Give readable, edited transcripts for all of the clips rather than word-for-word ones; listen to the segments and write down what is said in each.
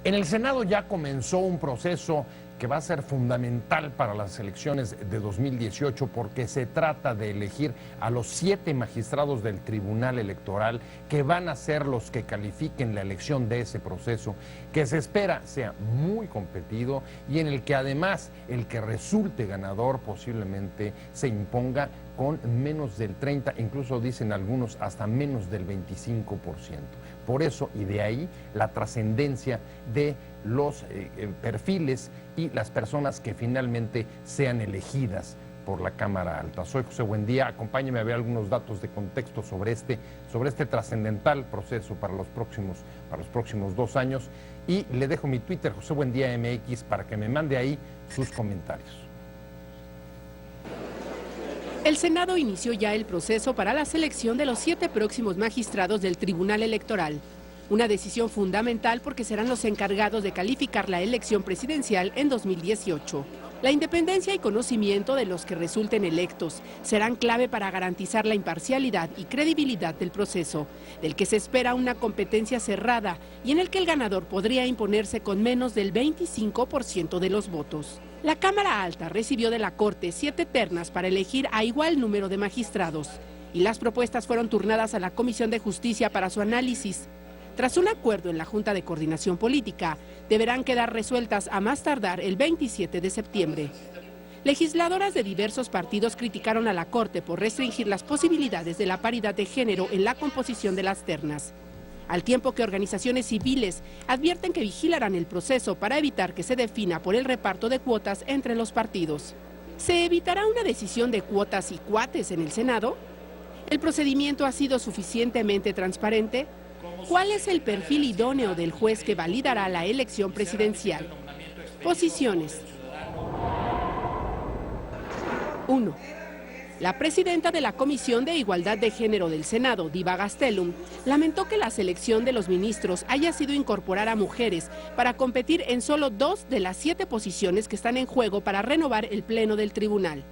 En el Senado ya comenzó un proceso que va a ser fundamental para las elecciones de 2018 porque se trata de elegir a los 7 magistrados del Tribunal Electoral que van a ser los que califiquen la elección de ese proceso, que se espera sea muy competido y en el que además el que resulte ganador posiblemente se imponga con menos del 30, incluso dicen algunos hasta menos del 25%. Por eso y de ahí la trascendencia de los perfiles y las personas que finalmente sean elegidas por la Cámara Alta. Soy José Buendía, acompáñeme a ver algunos datos de contexto sobre este trascendental proceso para los próximos 2 años y le dejo mi Twitter, José Buendía MX, para que me mande ahí sus comentarios. El Senado inició ya el proceso para la selección de los 7 próximos magistrados del Tribunal Electoral. Una decisión fundamental porque serán los encargados de calificar la elección presidencial en 2018. La independencia y conocimiento de los que resulten electos serán clave para garantizar la imparcialidad y credibilidad del proceso, del que se espera una competencia cerrada y en el que el ganador podría imponerse con menos del 25% de los votos. La Cámara Alta recibió de la Corte 7 ternas para elegir a igual número de magistrados y las propuestas fueron turnadas a la Comisión de Justicia para su análisis. Tras un acuerdo en la Junta de Coordinación Política, deberán quedar resueltas a más tardar el 27 de septiembre. Legisladoras de diversos partidos criticaron a la Corte por restringir las posibilidades de la paridad de género en la composición de las ternas, al tiempo que organizaciones civiles advierten que vigilarán el proceso para evitar que se defina por el reparto de cuotas entre los partidos. ¿Se evitará una decisión de cuotas y cuates en el Senado? ¿El procedimiento ha sido suficientemente transparente? ¿Cuál es el perfil idóneo del juez que validará la elección presidencial? Posiciones. 1. La presidenta de la Comisión de Igualdad de Género del Senado, Diva Gastelum, lamentó que la selección de los ministros haya sido incorporar a mujeres para competir en solo 2 de las 7 posiciones que están en juego para renovar el Pleno del Tribunal.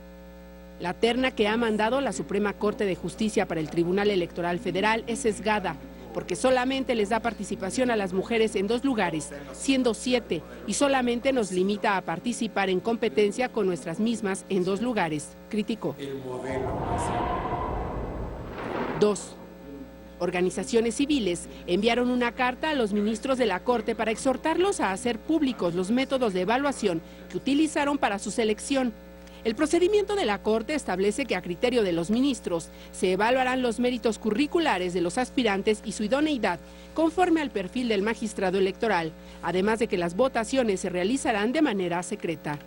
La terna que ha mandado la Suprema Corte de Justicia para el Tribunal Electoral Federal es sesgada, porque solamente les da participación a las mujeres en 2 lugares, siendo 7, y solamente nos limita a participar en competencia con nuestras mismas en 2 lugares, criticó. 2. Organizaciones civiles enviaron una carta a los ministros de la Corte para exhortarlos a hacer públicos los métodos de evaluación que utilizaron para su selección. El procedimiento de la Corte establece que a criterio de los ministros se evaluarán los méritos curriculares de los aspirantes y su idoneidad conforme al perfil del magistrado electoral, además de que las votaciones se realizarán de manera secreta.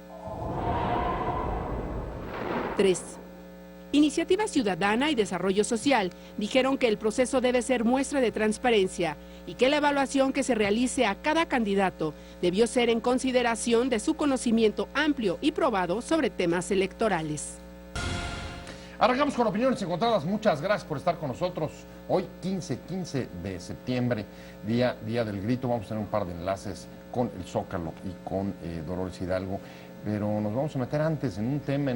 3. Iniciativa Ciudadana y Desarrollo Social dijeron que el proceso debe ser muestra de transparencia y que la evaluación que se realice a cada candidato debió ser en consideración de su conocimiento amplio y probado sobre temas electorales. Arrancamos con opiniones encontradas. Muchas gracias por estar con nosotros. Hoy, 15 de septiembre, día del grito, vamos a tener un par de enlaces con el Zócalo y con Dolores Hidalgo. Pero nos vamos a meter antes en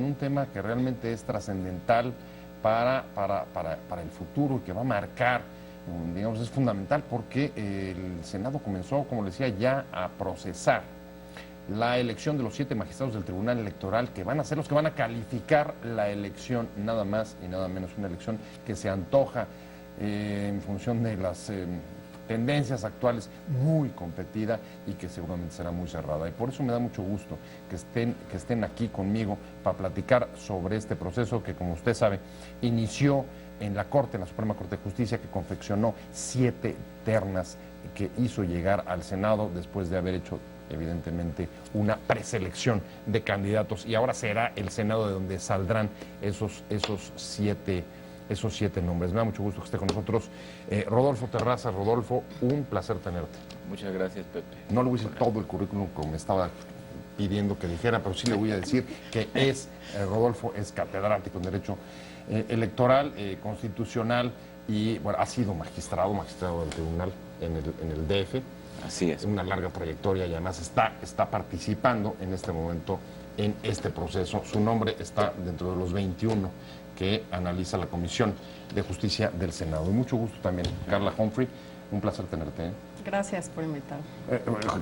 un tema que realmente es trascendental para el futuro y que va a marcar, digamos, es fundamental porque el Senado comenzó, como les decía, ya a procesar la elección de los 7 magistrados del Tribunal Electoral que van a ser los que van a calificar la elección, nada más y nada menos, una elección que se antoja en función de las tendencias actuales, muy competida y que seguramente será muy cerrada. Y por eso me da mucho gusto que estén aquí conmigo para platicar sobre este proceso que, como usted sabe, inició en la Corte, en la Suprema Corte de Justicia, que confeccionó 7 ternas que hizo llegar al Senado después de haber hecho, evidentemente, una preselección de candidatos. Y ahora será el Senado de donde saldrán esos 7 nombres. Me da mucho gusto que esté con nosotros Rodolfo Terraza. Rodolfo, un placer tenerte. Muchas gracias, Pepe. No le voy a decir todo el currículum como me estaba pidiendo que dijera, pero sí le voy a decir que Rodolfo es catedrático en Derecho Electoral, Constitucional y bueno, ha sido magistrado del tribunal en el DF. Así es. Una larga trayectoria y además está participando en este momento en este proceso. Su nombre está dentro de los 21 que analiza la Comisión de Justicia del Senado. Y mucho gusto también, Carla Humphrey, un placer tenerte. Gracias por invitarme.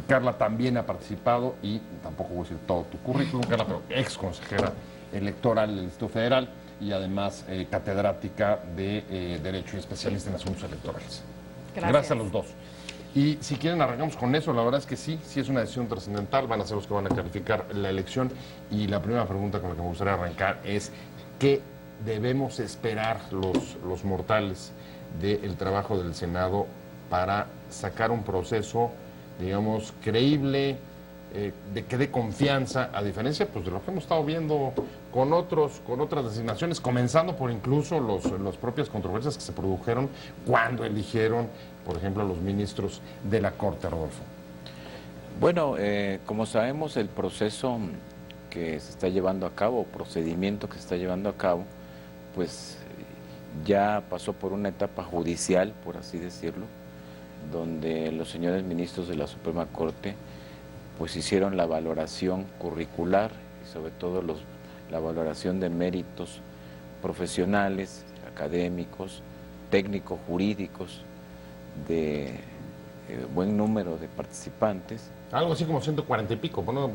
Carla también ha participado y tampoco voy a decir todo tu currículum, Carla, pero ex consejera electoral del Distrito Federal y además catedrática de Derecho y especialista en asuntos electorales. Gracias a los dos. Y si quieren arrancamos con eso, la verdad es que sí es una decisión trascendental, van a ser los que van a calificar la elección y la primera pregunta con la que me gustaría arrancar es ¿qué debemos esperar los mortales del trabajo del Senado para sacar un proceso, digamos, creíble, de que dé confianza, a diferencia pues, de lo que hemos estado viendo con otras designaciones, comenzando por incluso las propias controversias que se produjeron cuando eligieron, por ejemplo, a los ministros de la Corte, Rodolfo? Bueno, como sabemos, el proceso que se está llevando a cabo, procedimiento que se está llevando a cabo, pues ya pasó por una etapa judicial, por así decirlo, donde los señores ministros de la Suprema Corte pues hicieron la valoración curricular y sobre todo la valoración de méritos profesionales, académicos, técnicos, jurídicos, de buen número de participantes. Algo así como 140 y pico, ¿no?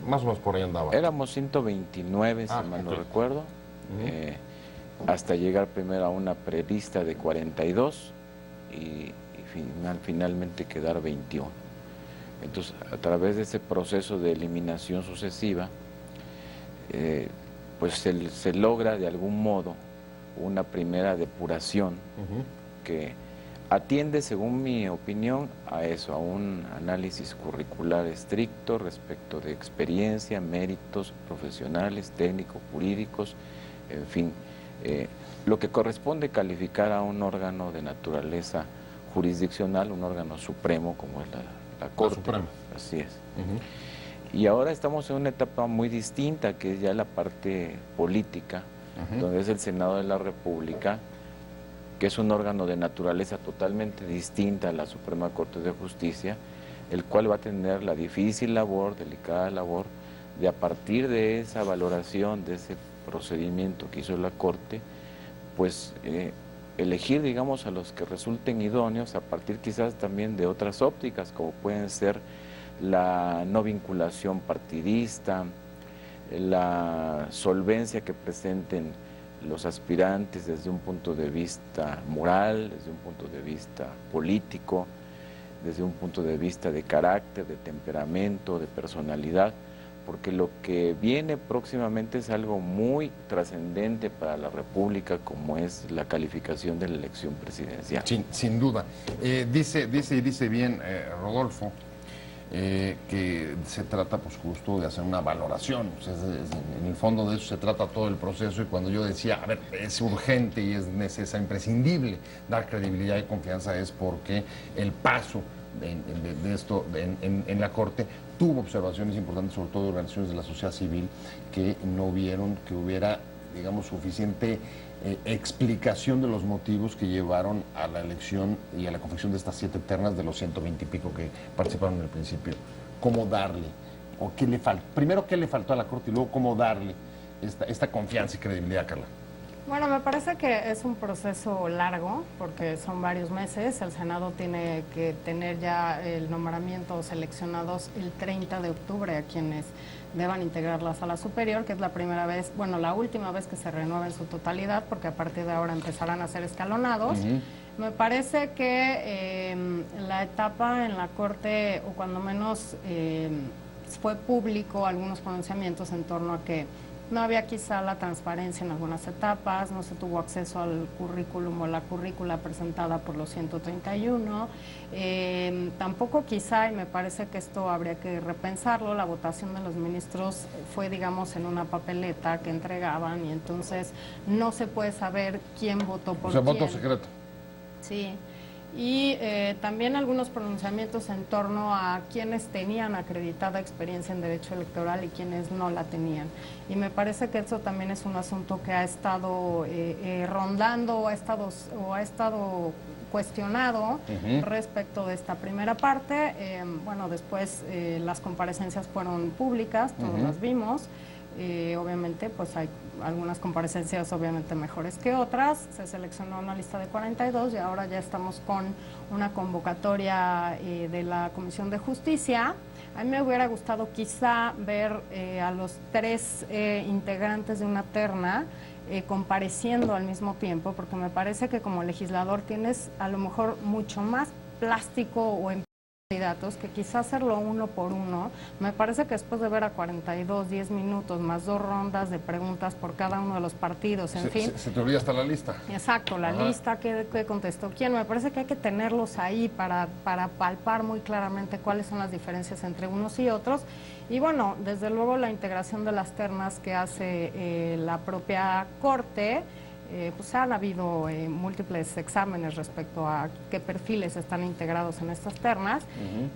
Más o menos por ahí andaba. Éramos 129, si mal no recuerdo, hasta llegar primero a una prelista de 42 y finalmente quedar 21. Entonces, a través de ese proceso de eliminación sucesiva, pues se logra de algún modo una primera depuración que atiende, según mi opinión, a eso, a un análisis curricular estricto respecto de experiencia, méritos profesionales, técnicos, jurídicos, en fin, lo que corresponde calificar a un órgano de naturaleza jurisdiccional, un órgano supremo como es la Corte. Suprema. Así es. Y ahora estamos en una etapa muy distinta, que es ya la parte política, donde es el Senado de la República, que es un órgano de naturaleza totalmente distinta a la Suprema Corte de Justicia, el cual va a tener la difícil labor, delicada labor, de a partir de esa valoración, de ese procedimiento que hizo la Corte, pues elegir, digamos, a los que resulten idóneos a partir quizás también de otras ópticas, como pueden ser la no vinculación partidista, la solvencia que presenten los aspirantes desde un punto de vista moral, desde un punto de vista político, desde un punto de vista de carácter, de temperamento, de personalidad, porque lo que viene próximamente es algo muy trascendente para la República, como es la calificación de la elección presidencial. Sin duda. Dice bien Rodolfo, que se trata pues justo de hacer una valoración, o sea, en el fondo de eso se trata todo el proceso, y cuando yo decía, a ver, es urgente y es necesario, imprescindible dar credibilidad y confianza, es porque el paso de esto en la Corte tuvo observaciones importantes, sobre todo de organizaciones de la sociedad civil, que no vieron que hubiera, digamos, suficiente explicación de los motivos que llevaron a la elección y a la confección de estas 7 ternas de los 120 y pico que participaron en el principio. ¿Cómo darle? ¿O qué le faltó? Primero, ¿qué le faltó a la Corte? Y luego, ¿cómo darle esta confianza y credibilidad, Carla? Bueno, me parece que es un proceso largo, porque son varios meses. El Senado tiene que tener ya el nombramiento seleccionados el 30 de octubre a quienes deban integrar la Sala Superior, que es la primera vez, bueno, la última vez que se renueva en su totalidad, porque a partir de ahora empezarán a ser escalonados. Me parece que la etapa en la Corte, o cuando menos fue público algunos pronunciamientos en torno a que no había quizá la transparencia en algunas etapas, no se tuvo acceso al currículum o la currícula presentada por los 131, tampoco quizá, y me parece que esto habría que repensarlo, la votación de los ministros fue, digamos, en una papeleta que entregaban, y entonces no se puede saber quién votó por quién. O sea, voto secreto. Sí. Y también algunos pronunciamientos en torno a quienes tenían acreditada experiencia en derecho electoral y quienes no la tenían. Y me parece que eso también es un asunto que ha estado rondando o ha estado cuestionado respecto de esta primera parte. Bueno, después las comparecencias fueron públicas, todos las vimos. Obviamente, pues hay algunas comparecencias obviamente mejores que otras. Se seleccionó una lista de 42 y ahora ya estamos con una convocatoria de la Comisión de Justicia. A mí me hubiera gustado quizá ver a los 3 integrantes de una terna compareciendo al mismo tiempo, porque me parece que como legislador tienes a lo mejor mucho más plástico o candidatos que quizá hacerlo uno por uno. Me parece que después de ver a 42, 10 minutos, más 2 rondas de preguntas por cada uno de los partidos, en fin. Se te olvida hasta la lista. Exacto, la lista, qué contestó quién. Me parece que hay que tenerlos ahí para palpar muy claramente cuáles son las diferencias entre unos y otros. Y bueno, desde luego la integración de las ternas que hace la propia Corte. Pues han habido múltiples exámenes respecto a qué perfiles están integrados en estas ternas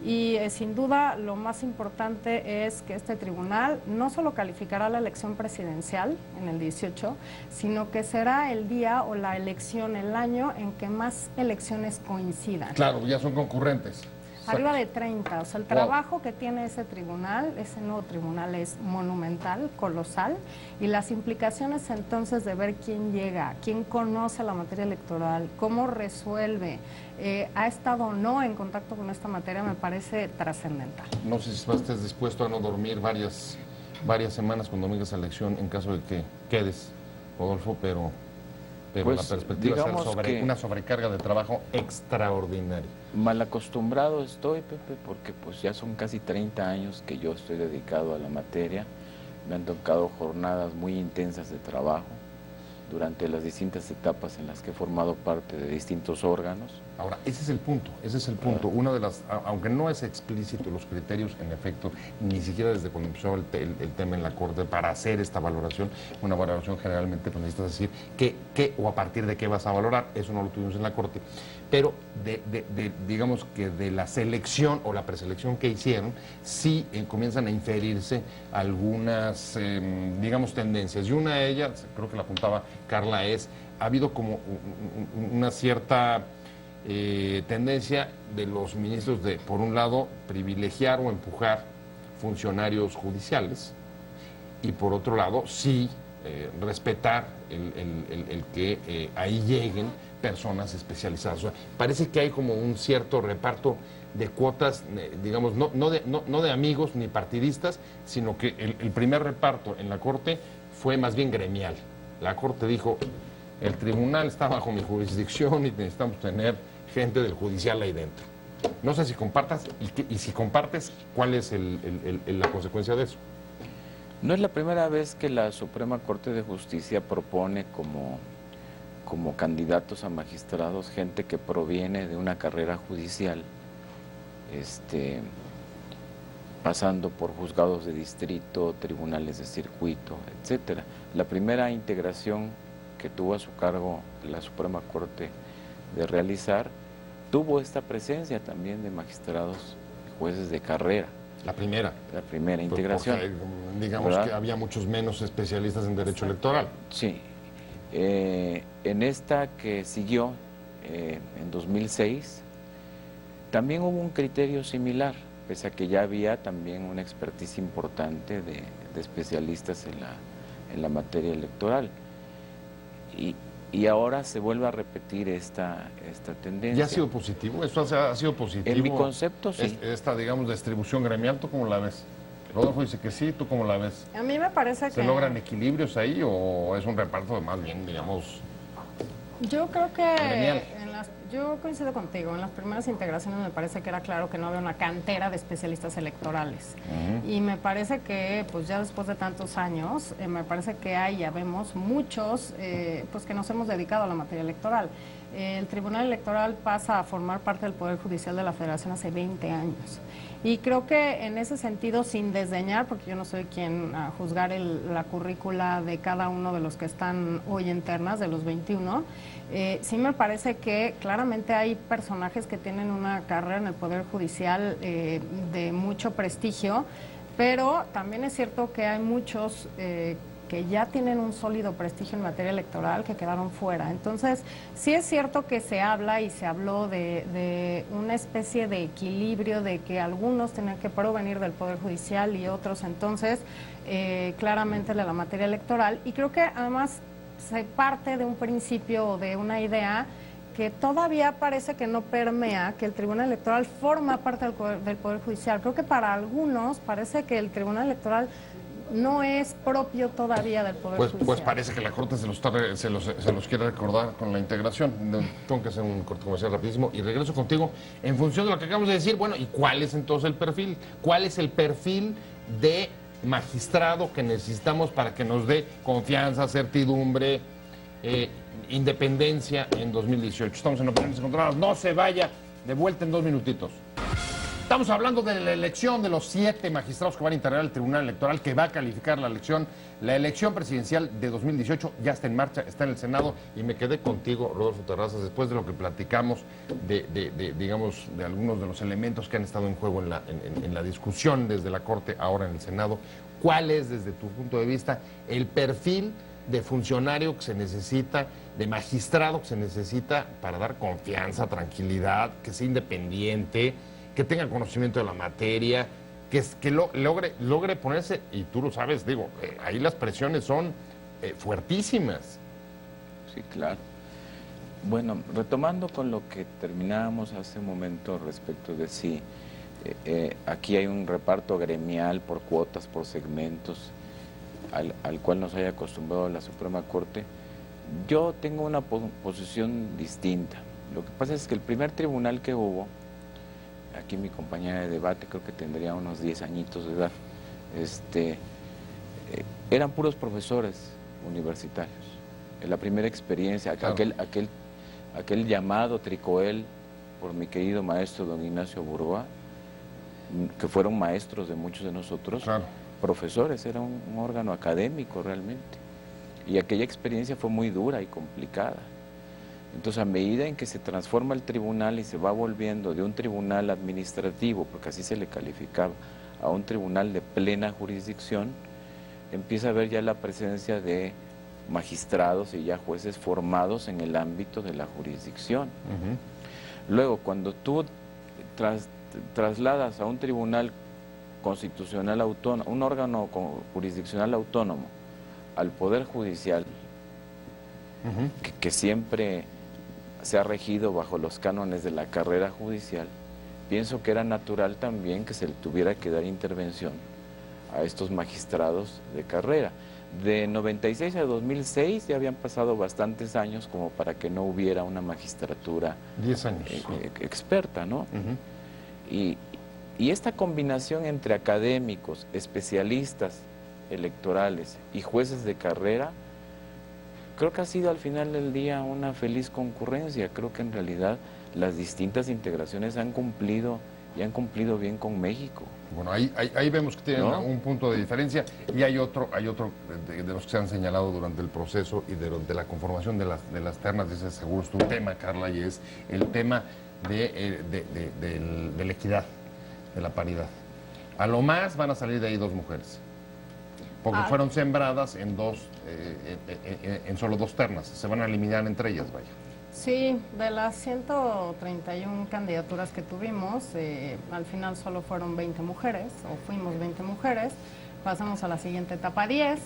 y sin duda lo más importante es que este tribunal no solo calificará la elección presidencial en el 18, sino que será el día o la elección, el año en que más elecciones coincidan. Claro, ya son concurrentes. Arriba de 30, o sea, el trabajo que tiene ese tribunal, ese nuevo tribunal es monumental, colosal, y las implicaciones entonces de ver quién llega, quién conoce la materia electoral, cómo resuelve, ha estado o no en contacto con esta materia, me parece trascendental. No sé si estés dispuesto a no dormir varias semanas cuando vengas a elección en caso de que quedes, Rodolfo, pero pues, la perspectiva es ser una sobrecarga de trabajo extraordinaria. Mal acostumbrado estoy, Pepe, porque pues ya son casi 30 años que yo estoy dedicado a la materia. Me han tocado jornadas muy intensas de trabajo durante las distintas etapas en las que he formado parte de distintos órganos. Ahora, ese es el punto. Una de las, aunque no es explícito los criterios, en efecto, ni siquiera desde cuando empezó el tema en la Corte, para hacer esta valoración, una valoración generalmente pues necesitas decir qué o a partir de qué vas a valorar, eso no lo tuvimos en la Corte, pero digamos que de la selección o la preselección que hicieron, sí comienzan a inferirse algunas, digamos, tendencias, y una de ellas, creo que la apuntaba Carla, ha habido como una cierta tendencia de los ministros de, por un lado, privilegiar o empujar funcionarios judiciales y por otro lado, sí, respetar el que ahí lleguen personas especializadas. O sea, parece que hay como un cierto reparto de cuotas, digamos, no de amigos ni partidistas, sino que el primer reparto en la Corte fue más bien gremial. La Corte dijo, el tribunal está bajo mi jurisdicción y necesitamos tener gente del judicial ahí dentro. No sé si compartas, y si compartes, ¿cuál es la consecuencia de eso? No es la primera vez que la Suprema Corte de Justicia propone como candidatos a magistrados gente que proviene de una carrera judicial, pasando por juzgados de distrito, tribunales de circuito, etcétera. La primera integración que tuvo a su cargo la Suprema Corte de realizar tuvo esta presencia también de magistrados y jueces de carrera. La primera integración. Porque, digamos, ¿verdad? Que había muchos menos especialistas en derecho electoral. Sí. En esta que siguió, en 2006, también hubo un criterio similar, pese a que ya había también una expertise importante de especialistas en la materia electoral. Y ahora se vuelve a repetir esta tendencia. ¿Y ha sido positivo? ¿Esto ha sido positivo? En mi concepto, sí. Esta, digamos, distribución gremial, ¿tú cómo la ves? Rodolfo dice que sí, ¿tú cómo la ves? A mí me parece que... ¿Se logran equilibrios ahí o es un reparto de más bien, digamos... Yo creo que gremial? Yo coincido contigo, en las primeras integraciones me parece que era claro que no había una cantera de especialistas electorales. Y me parece que pues ya después de tantos años, me parece que hay, ya vemos muchos pues que nos hemos dedicado a la materia electoral. El Tribunal Electoral pasa a formar parte del Poder Judicial de la Federación hace 20 años. Y creo que en ese sentido, sin desdeñar, porque yo no soy quien a juzgar la currícula de cada uno de los que están hoy en ternas, de los 21, sí me parece que claramente hay personajes que tienen una carrera en el Poder Judicial de mucho prestigio, pero también es cierto que hay muchos que ya tienen un sólido prestigio en materia electoral que quedaron fuera. Entonces, sí es cierto que se habla y se habló de una especie de equilibrio, de que algunos tenían que provenir del Poder Judicial y otros entonces claramente de la materia electoral. Y creo que además se parte de un principio o de una idea que todavía parece que no permea, que el Tribunal Electoral forma parte del Poder Judicial. Creo que para algunos parece que el Tribunal Electoral no es propio todavía del Poder Judicial. Pues parece que la Corte se los quiere recordar con la integración. Tengo que hacer un corte comercial rapidísimo y regreso contigo en función de lo que acabamos de decir. Bueno, ¿y cuál es entonces el perfil? ¿Cuál es el perfil de magistrado que necesitamos para que nos dé confianza, certidumbre, independencia en 2018? Estamos en Opiniones Encontradas. No se vaya, de vuelta en 2 minutitos. Estamos hablando de la elección de los 7 magistrados que van a integrar el Tribunal Electoral, que va a calificar la elección. La elección presidencial de 2018 ya está en marcha, está en el Senado, y me quedé contigo, Rodolfo Terrazas, después de lo que platicamos digamos, de algunos de los elementos que han estado en juego en la discusión desde la Corte, ahora en el Senado. ¿Cuál es, desde tu punto de vista, el perfil de funcionario que se necesita, de magistrado que se necesita para dar confianza, tranquilidad, que sea independiente, que tenga conocimiento de la materia, que logre ponerse, y tú lo sabes, digo, ahí las presiones son fuertísimas. Sí, claro. Bueno, retomando con lo que terminábamos hace un momento respecto de si aquí hay un reparto gremial por cuotas, por segmentos, al cual nos haya acostumbrado la Suprema Corte, yo tengo una posición distinta. Lo que pasa es que el primer tribunal que hubo, aquí mi compañera de debate creo que tendría unos 10 añitos de edad, eran puros profesores universitarios. En la primera experiencia, claro, aquel llamado Tricoel por mi querido maestro don Ignacio Burgoa, que fueron maestros de muchos de nosotros, claro, profesores, era un órgano académico realmente. Y aquella experiencia fue muy dura y complicada. Entonces, a medida en que se transforma el tribunal y se va volviendo de un tribunal administrativo, porque así se le calificaba, a un tribunal de plena jurisdicción, empieza a haber ya la presencia de magistrados y ya jueces formados en el ámbito de la jurisdicción. Luego, cuando tú trasladas a un tribunal constitucional autónomo, un órgano jurisdiccional autónomo, al Poder Judicial, que siempre se ha regido bajo los cánones de la carrera judicial, pienso que era natural también que se le tuviera que dar intervención a estos magistrados de carrera. De 96 a 2006 ya habían pasado bastantes años como para que no hubiera una magistratura 10 años. Experta, ¿no? Y esta combinación entre académicos, especialistas electorales y jueces de carrera, creo que ha sido al final del día una feliz concurrencia. Creo que en realidad las distintas integraciones han cumplido y han cumplido bien con México. Bueno, ahí vemos que tienen, ¿no?, un punto de diferencia, y hay otro de los que se han señalado durante el proceso y de la conformación de las ternas. Ese seguro es tu tema, Carla, y es el tema de la equidad, de la paridad. A lo más van a salir de ahí 2 mujeres, porque fueron sembradas en solo 2 ternas. Se van a eliminar entre ellas, vaya. Sí, de las 131 candidaturas que tuvimos, al final solo fueron 20 mujeres, o fuimos 20 mujeres. Pasamos a la siguiente etapa, 10.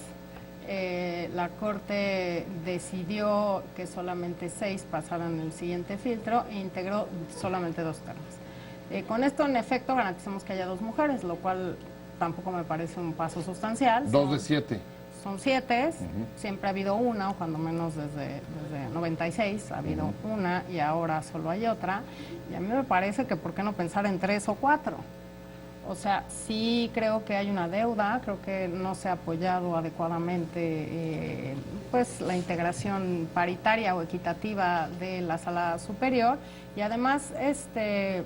La Corte decidió que solamente 6 pasaran el siguiente filtro e integró solamente 2 ternas. Con esto, en efecto, garantizamos que haya 2 mujeres, lo cual tampoco me parece un paso sustancial. 2 de 7. Son 7, siempre ha habido una, o cuando menos desde 96 ha habido una, y ahora solo hay otra. Y a mí me parece que ¿por qué no pensar en 3 o 4? O sea, sí creo que hay una deuda, creo que no se ha apoyado adecuadamente pues la integración paritaria o equitativa de la Sala Superior, y además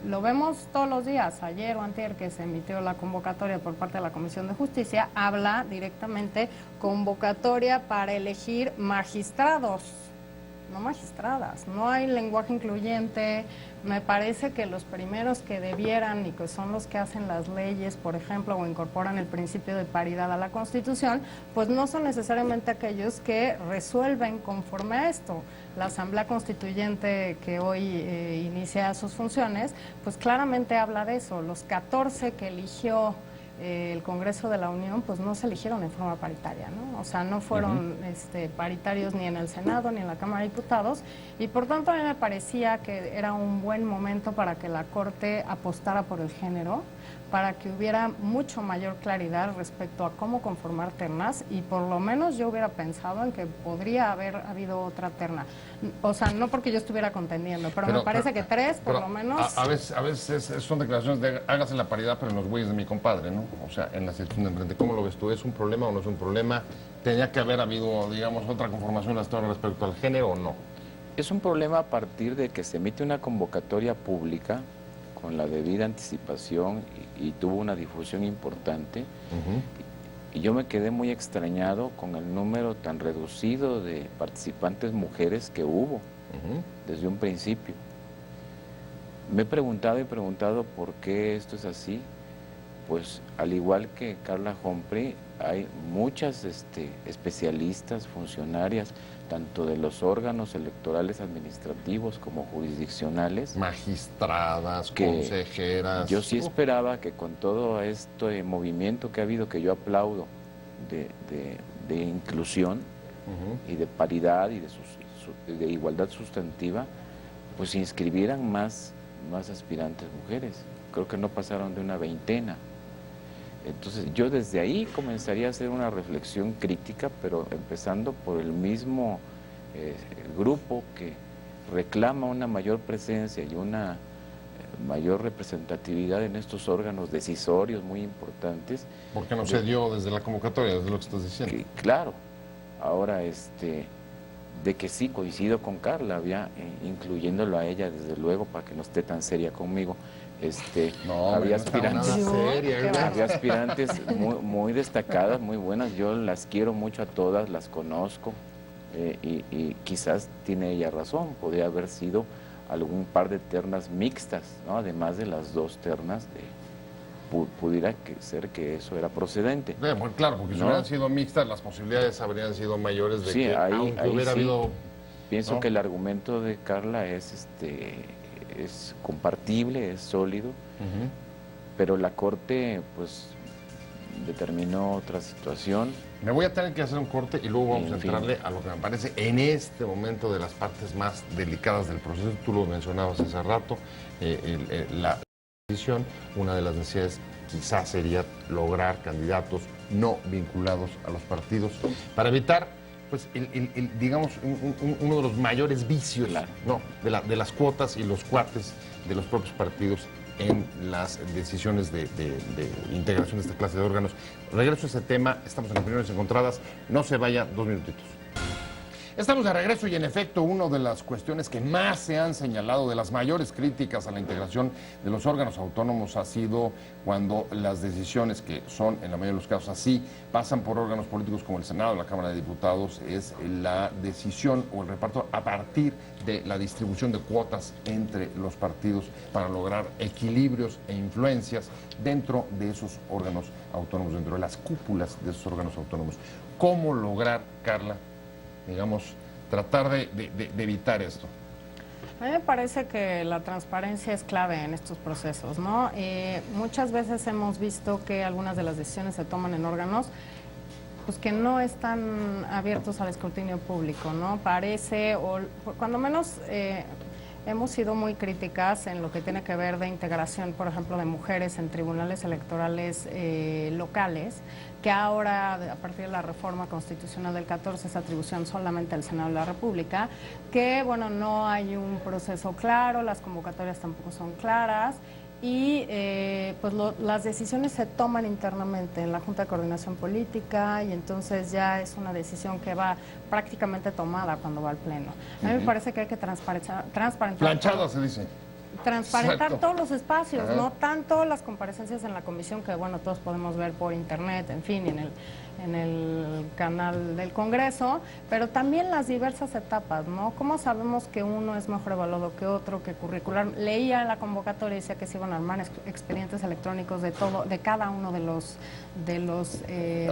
lo vemos todos los días. Ayer o antier que se emitió la convocatoria por parte de la Comisión de Justicia, habla directamente convocatoria para elegir magistrados. no magistradas. No hay lenguaje incluyente. Me parece que los primeros que debieran y que son los que hacen las leyes, por ejemplo, o incorporan el principio de paridad a la Constitución, pues no son necesariamente aquellos que resuelven conforme a esto. La Asamblea Constituyente que hoy inicia sus funciones, pues claramente habla de eso. Los 14 que eligió el Congreso de la Unión, pues no se eligieron en forma paritaria, ¿no? O sea, no fueron paritarios ni en el Senado ni en la Cámara de Diputados, y por tanto a mí me parecía que era un buen momento para que la Corte apostara por el género, para que hubiera mucho mayor claridad respecto a cómo conformar ternas, y por lo menos yo hubiera pensado en que podría haber habido otra terna. O sea, no porque yo estuviera contendiendo, pero me parece que tres, por lo menos... A veces son declaraciones de hágase la paridad, pero en los güeyes de mi compadre, ¿no? O sea, en la sección de enfrente. ¿Cómo lo ves tú? ¿Es un problema o no es un problema? ¿Tenía que haber habido, digamos, otra conformación respecto al género o no? Es un problema a partir de que se emite una convocatoria pública con la debida anticipación y tuvo una difusión importante. Y yo me quedé muy extrañado con el número tan reducido de participantes mujeres que hubo desde un principio. Me he preguntado y preguntado por qué esto es así. Pues al igual que Carla Humphrey, hay muchas especialistas, funcionarias, tanto de los órganos electorales administrativos como jurisdiccionales. Magistradas, consejeras. Yo sí esperaba que con todo este movimiento que ha habido, que yo aplaudo, de inclusión y de paridad y de igualdad sustantiva, pues se inscribieran más aspirantes mujeres. Creo que no pasaron de una veintena. Entonces yo desde ahí comenzaría a hacer una reflexión crítica, pero empezando por el mismo grupo que reclama una mayor presencia y una mayor representatividad en estos órganos decisorios muy importantes. ¿Por qué no se dio desde la convocatoria, desde lo que estás diciendo? Claro, ahora de que sí coincido con Carla, incluyéndolo a ella desde luego para que no esté tan seria conmigo. Había aspirantes muy destacadas, muy buenas. Yo las quiero mucho a todas, las conozco y quizás tiene ella razón. Podría haber sido algún par de ternas mixtas, ¿no? Además de las dos ternas, pudiera ser que eso era procedente. Bueno, claro, porque si hubieran sido mixtas, las posibilidades habrían sido mayores de que ahí hubiera habido... Pienso que el argumento de Carla es compartible, es sólido, pero la Corte pues determinó otra situación. Me voy a tener que hacer un corte y luego vamos a entrarle a lo que me parece en este momento de las partes más delicadas del proceso. Tú lo mencionabas hace rato, la decisión, una de las necesidades quizás sería lograr candidatos no vinculados a los partidos para evitar pues digamos uno de los mayores vicios de las cuotas y los cuates de los propios partidos en las decisiones de integración de esta clase de órganos. Regreso a ese tema, estamos en Opiniones Encontradas, no se vaya, 2 minutitos. Estamos de regreso y en efecto una de las cuestiones que más se han señalado, de las mayores críticas a la integración de los órganos autónomos, ha sido cuando las decisiones, que son en la mayoría de los casos así, pasan por órganos políticos como el Senado, la Cámara de Diputados, es la decisión o el reparto a partir de la distribución de cuotas entre los partidos para lograr equilibrios e influencias dentro de esos órganos autónomos, dentro de las cúpulas de esos órganos autónomos. ¿Cómo lograr, Carla, digamos, tratar de evitar esto? A mí me parece que la transparencia es clave en estos procesos, ¿no? Muchas veces hemos visto que algunas de las decisiones se toman en órganos pues que no están abiertos al escrutinio público, ¿no? Parece, o cuando menos hemos sido muy críticas en lo que tiene que ver de integración, por ejemplo, de mujeres en tribunales electorales locales, que ahora, a partir de la reforma constitucional del 14, es atribución solamente al Senado de la República, que, bueno, no hay un proceso claro, las convocatorias tampoco son claras, y pues las decisiones se toman internamente en la Junta de Coordinación Política, y entonces ya es una decisión que va prácticamente tomada cuando va al Pleno. A mí me parece que hay que transparentar. Planchada se dice. transparentar Exacto. todos los espacios, Ajá. no tanto las comparecencias en la comisión que, bueno, todos podemos ver por internet, en fin, en el canal del Congreso, pero también las diversas etapas, ¿no? ¿Cómo sabemos que uno es mejor evaluado que otro, que curricular? Leía la convocatoria y decía que se iban a armar expedientes electrónicos de todo, de cada uno de las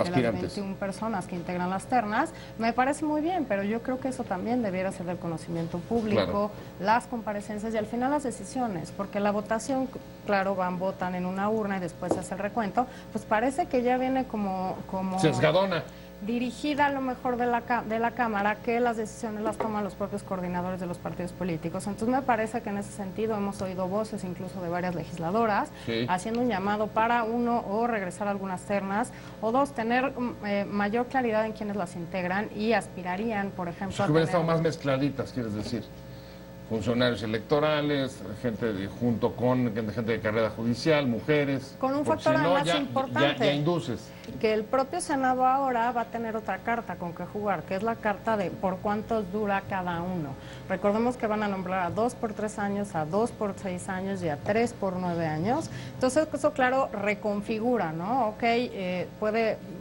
Aspirantes. 21 personas que integran las ternas. Me parece muy bien, pero yo creo que eso también debiera ser del conocimiento público, Claro. las comparecencias y al final las decisiones, porque la votación, claro, votan en una urna y después se hace el recuento, pues parece que ya viene como Sesgadona. dirigida a lo mejor de la Cámara, que las decisiones las toman los propios coordinadores de los partidos políticos. Entonces me parece que en ese sentido hemos oído voces incluso de varias legisladoras Sí. haciendo un llamado para, uno, o regresar a algunas ternas, o dos, tener mayor claridad en quienes las integran y aspirarían, por ejemplo, Si a hubieran tener estado más mezcladitas, quieres decir. Funcionarios electorales, junto con gente de carrera judicial, mujeres. Con un porque factor si no, además ya importante. ya induces. que el propio Senado ahora va a tener otra carta con que jugar, que es la carta de por cuántos dura cada uno. Recordemos que van a nombrar a 2 por 3 años, a 2 por 6 años y a 3 por 9 años. Entonces, eso, claro, reconfigura, ¿no? Ok,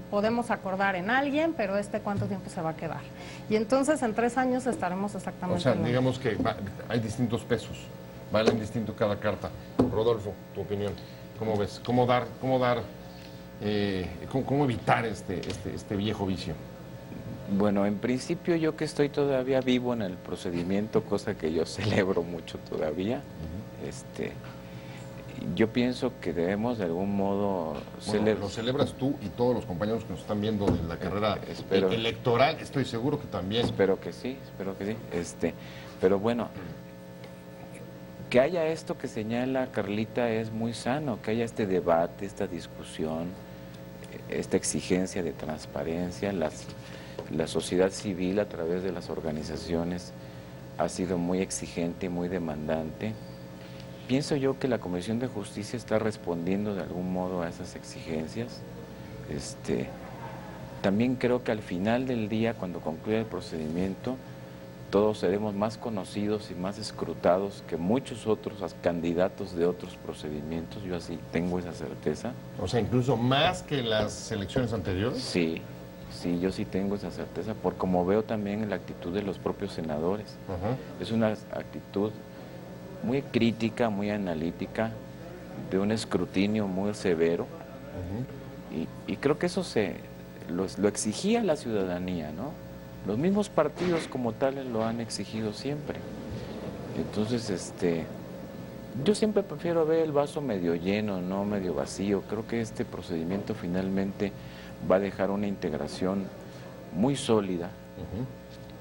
podemos acordar en alguien, pero ¿cuánto tiempo se va a quedar? Y entonces, en 3 años estaremos exactamente... O sea, en lo digamos que hay distintos pesos, valen distinto cada carta. Rodolfo, tu opinión, ¿cómo ves? ¿Cómo evitar este viejo vicio? Bueno, en principio yo que estoy todavía vivo en el procedimiento, cosa que yo celebro mucho todavía, yo pienso que debemos de algún modo Lo celebras tú y todos los compañeros que nos están viendo en la carrera espero. electoral, estoy seguro que también. Espero que sí. Pero bueno, que haya esto que señala Carlita es muy sano, que haya este debate, esta discusión, esta exigencia de transparencia. La sociedad civil a través de las organizaciones ha sido muy exigente y muy demandante. Pienso yo que la Comisión de Justicia está respondiendo de algún modo a esas exigencias. También creo que al final del día, cuando concluya el procedimiento, todos seremos más conocidos y más escrutados que muchos otros candidatos de otros procedimientos. Yo así tengo esa certeza. O sea, incluso más que las elecciones anteriores. Sí, yo sí tengo esa certeza, por como veo también la actitud de los propios senadores. Ajá. Es una actitud muy crítica, muy analítica, de un escrutinio muy severo. Y creo que eso lo exigía la ciudadanía, ¿no? Los mismos partidos como tales lo han exigido siempre. Entonces, yo siempre prefiero ver el vaso medio lleno, no medio vacío. Creo que este procedimiento finalmente va a dejar una integración muy sólida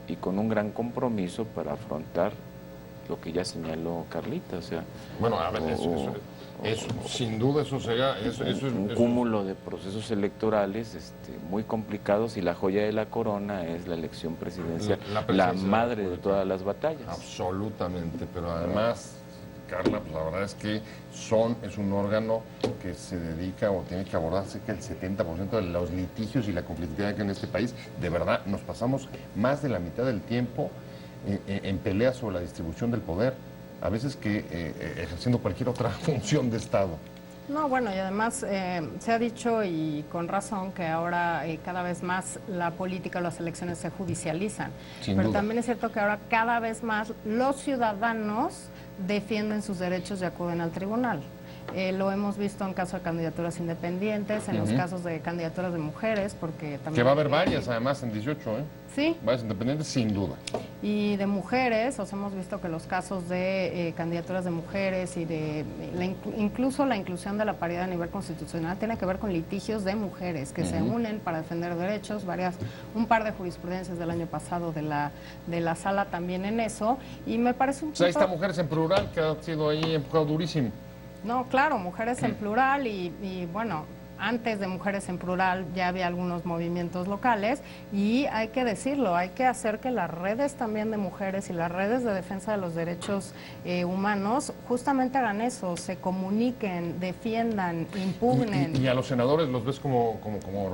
y con un gran compromiso para afrontar lo que ya señaló Carlita, o sea... Bueno, a ver, eso sin duda eso será... un cúmulo de procesos electorales muy complicados, y la joya de la corona es la elección presidencial, La la presidencia madre de república. todas las batallas. Absolutamente, pero además, Carla, pues la verdad es que es un órgano que se dedica o tiene que abordar cerca del 70% de los litigios y la conflictividad que hay en este país. De verdad, nos pasamos más de la mitad del tiempo en peleas sobre la distribución del poder, a veces que ejerciendo cualquier otra función de Estado. No, bueno, y además se ha dicho, y con razón, que ahora cada vez más la política o las elecciones se judicializan. Sin Pero duda. también es cierto que ahora cada vez más los ciudadanos defienden sus derechos y acuden al tribunal. Lo hemos visto en caso de candidaturas independientes, en los casos de candidaturas de mujeres, porque también... Que va a haber varias, además, en 18, Sí, varias independientes, sin duda. y de mujeres, hemos visto que los casos de candidaturas de mujeres y de incluso la inclusión de la paridad a nivel constitucional tiene que ver con litigios de mujeres que se unen para defender derechos, un par de jurisprudencias del año pasado de la sala también en eso, y me parece un O sea, ahí punto... está Mujeres en Plural, que ha sido ahí empujado durísimo. No, claro, mujeres en plural y bueno, antes de Mujeres en Plural ya había algunos movimientos locales, y hay que decirlo, hay que hacer que las redes también de mujeres y las redes de defensa de los derechos humanos justamente hagan eso, se comuniquen, defiendan, impugnen. ¿Y a los senadores los ves como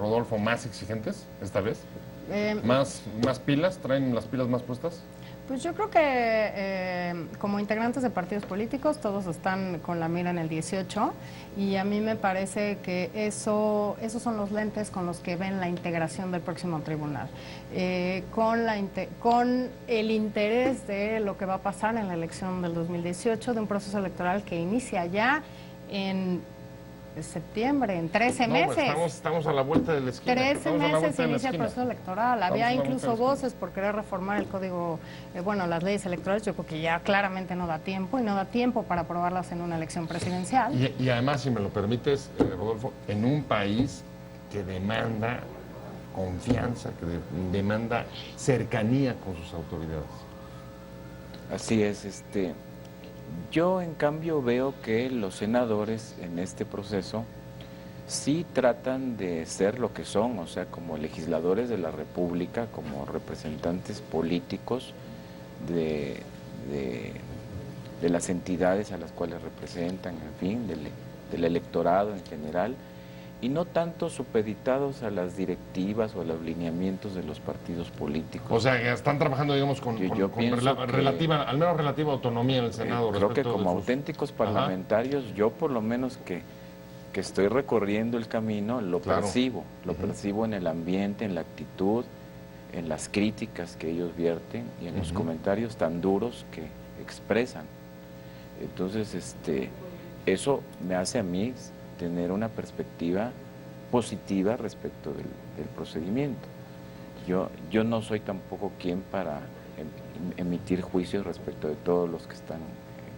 Rodolfo más exigentes esta vez? ¿Más pilas? ¿Traen las pilas más puestas? Pues yo creo que como integrantes de partidos políticos todos están con la mira en el 18 y a mí me parece que esos son los lentes con los que ven la integración del próximo tribunal, con el interés de lo que va a pasar en la elección del 2018, de un proceso electoral que inicia ya en septiembre, en 13 meses. Estamos a la vuelta de la esquina. 13 meses inicia el proceso electoral. Había incluso voces por querer reformar el código, las leyes electorales. Yo creo que ya claramente no da tiempo y no da tiempo para aprobarlas en una elección presidencial. Y además, si me lo permites, Rodolfo, en un país que demanda confianza, que demanda cercanía con sus autoridades. Así es, yo en cambio veo que los senadores en este proceso sí tratan de ser lo que son, o sea, como legisladores de la República, como representantes políticos de las entidades a las cuales representan, en fin, del electorado en general, y no tanto supeditados a las directivas o a los lineamientos de los partidos políticos. O sea, que están trabajando, digamos, con relativa, al menos relativa autonomía en el Senado. Creo que como auténticos parlamentarios, yo por lo menos que estoy recorriendo el camino, lo percibo en el ambiente, en la actitud, en las críticas que ellos vierten y en los comentarios tan duros que expresan. Entonces, eso me hace a mí tener una perspectiva positiva respecto del procedimiento. Yo no soy tampoco quien para emitir juicios respecto de todos los que están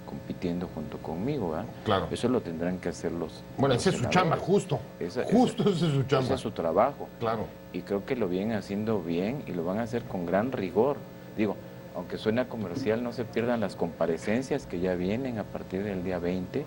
compitiendo junto conmigo, ¿verdad? Claro. Eso lo tendrán que hacer los ese es su chamba, justo. Ese es su chamba. Ese es su trabajo. Claro. Y creo que lo vienen haciendo bien y lo van a hacer con gran rigor. Digo, aunque suena comercial, no se pierdan las comparecencias que ya vienen a partir del día 20.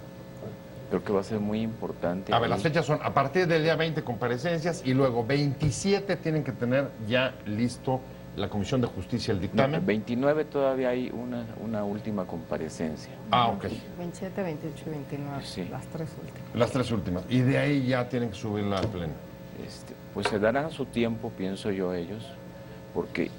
Creo que va a ser muy importante. A ver, las fechas son a partir del día 20 comparecencias y luego 27 tienen que tener ya listo la Comisión de Justicia el dictamen. No, 29 todavía hay una última comparecencia. Ok. 27, 28 y 29, sí. Las tres últimas. Las tres últimas. Y de ahí ya tienen que subirla al pleno. Pues se darán su tiempo, pienso yo, ellos, porque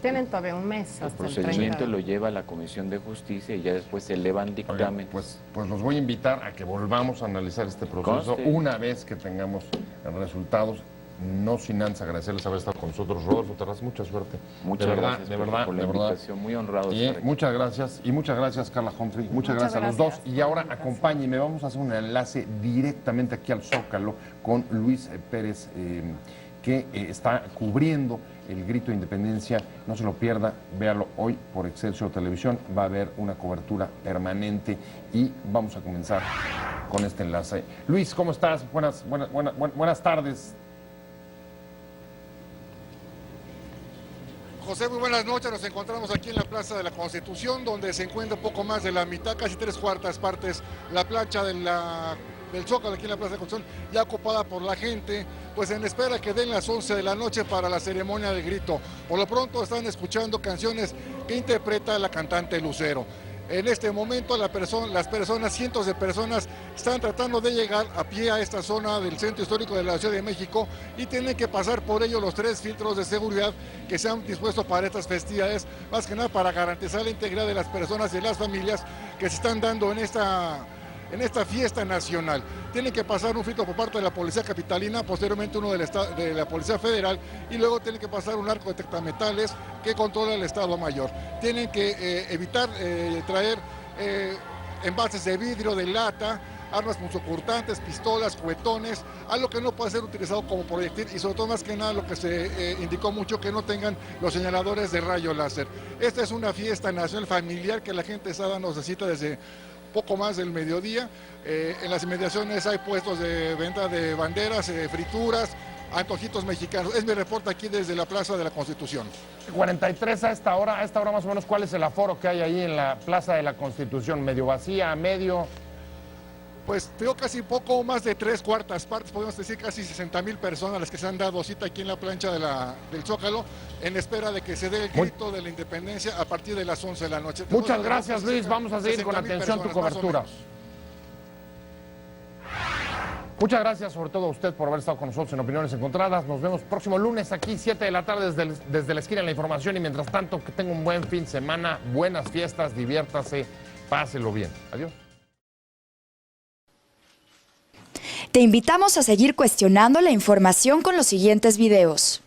tienen todavía un mes el hasta procedimiento el 30. lo lleva a la Comisión de Justicia y ya después se elevan dictamen. Pues los voy a invitar a que volvamos a analizar este proceso una vez que tengamos resultados. No sin antes agradecerles haber estado con nosotros. Rodolfo Terraz, mucha suerte. Muchas gracias por la invitación, muy honrado de estar aquí. Muchas gracias, y muchas gracias, Carla Humphrey. Muchas gracias a los dos. Y ahora acompáñenme, vamos a hacer un enlace directamente aquí al Zócalo con Luis Pérez, que está cubriendo el grito de independencia. No se lo pierda, véalo hoy por Excelsior Televisión. Va a haber una cobertura permanente y vamos a comenzar con este enlace. Luis, ¿cómo estás? Buenas tardes. José, muy buenas noches. Nos encontramos aquí en la Plaza de la Constitución, donde se encuentra poco más de la mitad, casi 3/4 partes, la plancha del Zócalo aquí en la Plaza de la Constitución, ya ocupada por la gente, pues en espera que den las 11 de la noche para la ceremonia del grito. Por lo pronto están escuchando canciones que interpreta la cantante Lucero. En este momento las personas, cientos de personas, están tratando de llegar a pie a esta zona del centro histórico de la Ciudad de México y tienen que pasar por ello los 3 filtros de seguridad que se han dispuesto para estas festividades, más que nada para garantizar la integridad de las personas y de las familias que se están dando en esta fiesta nacional. Tienen que pasar un filtro por parte de la Policía Capitalina, posteriormente uno de la Policía Federal y luego tienen que pasar un arco de detectametales que controla el Estado Mayor. Tienen que evitar traer envases de vidrio, de lata, armas punzocortantes, pistolas, juguetones, algo que no puede ser utilizado como proyectil y sobre todo más que nada lo que se indicó mucho, que no tengan los señaladores de rayo láser. Esta es una fiesta nacional familiar que la gente nos necesita desde poco más del mediodía. En las inmediaciones hay puestos de venta de banderas, frituras, antojitos mexicanos. Es mi reporte aquí desde la Plaza de la Constitución. 43 a esta hora más o menos, ¿cuál es el aforo que hay ahí en la Plaza de la Constitución? ¿Medio vacía, medio? Pues tengo casi poco más de 3/4 partes, podemos decir casi 60,000 personas las que se han dado cita aquí en la plancha del Zócalo, en espera de que se dé el grito de la independencia a partir de las 11 de la noche. Muchas gracias, Luis. Vamos a seguir con atención tu cobertura. Muchas gracias sobre todo a usted por haber estado con nosotros en Opiniones Encontradas. Nos vemos próximo lunes aquí, 7 de la tarde desde la esquina de la información. Y mientras tanto, que tenga un buen fin de semana, buenas fiestas, diviértase, páselo bien. Adiós. Te invitamos a seguir cuestionando la información con los siguientes videos.